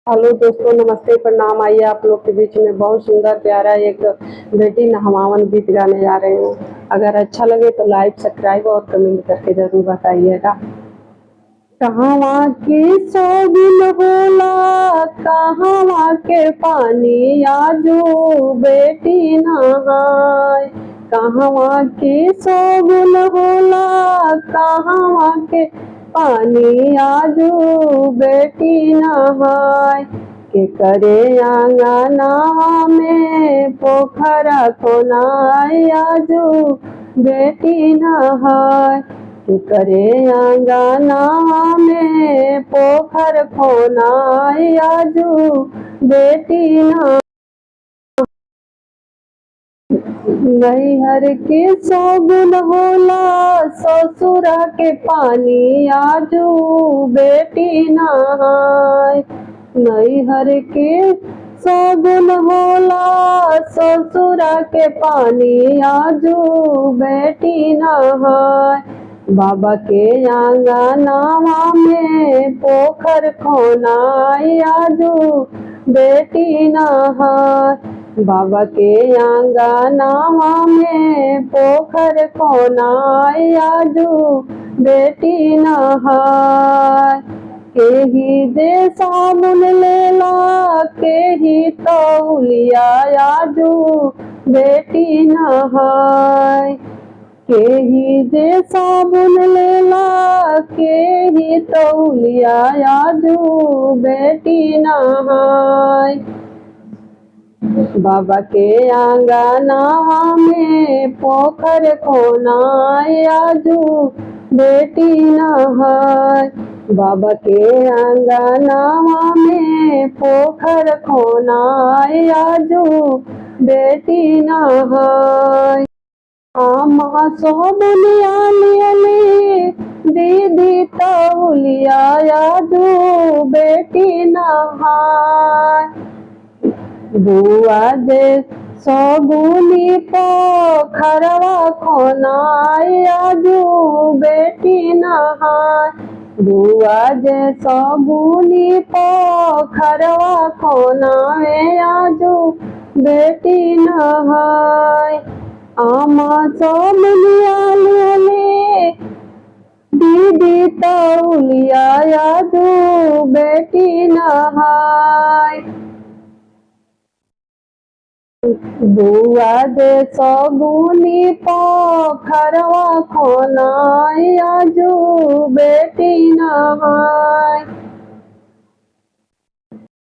Hello दोस्तों, नमस्ते, प्रणाम। आइए आप लोग के बीच में बहुत सुंदर प्यारा एक बेटी नहवावन गीत गाने जा रही हूँ। अगर अच्छा लगे तो लाइक, सब्सक्राइब और कमेंट करके जरूर बताइएगा। कहवा के सोबिन होला, कहवा के पानी आजू बेटी नहाय। कहवा के सोबिन होला, कहवा के पानी आजू बेटी नहाय। के करे आंगना में पोखरा खोनाय आजू बेटी नहाय। के करे आंगना में पोखर खोनाय आजू बेटी नहाय। नैहर के सोगुन होला, ससुरा के पानी आजू बेटी नहाय। नैहर के सोगुन होला, ससुरा के पानी आजू बेटी नहाय। बाबा के आंगनवा में पोखर खोनाय आजू बेटी नहाय। बाबा के आंगनवा में पोखर खोनाय आजू बेटी नहाय। केही दे साबुन लेला, केही तौलिया आजू बेटी नहाय। केही दे साबुन लेला, केही तौलिया आजू बेटी नहाय। बाबा के आंगनवा में पोखर खोनाय आजू बेटी नहाय। बाबा के आंगनवा में पोखर खोनाय आजू बेटी नहाय। आमा सोबनिया लियली, दीदी तौलिया आजू बेटी नहाय। बुआ जे सगुनी पोखरवा खोनाय आजू बेटी नहाय। बुआ जे सगुनी पोखरवा खोनाय आजू बेटी नहाय। आमा सोबनिया लियली, दीदी तौलिया आजू बेटी नहाय। बुआ दे सगुनी पोखरवा खोनाय आजू बेटी नहाय।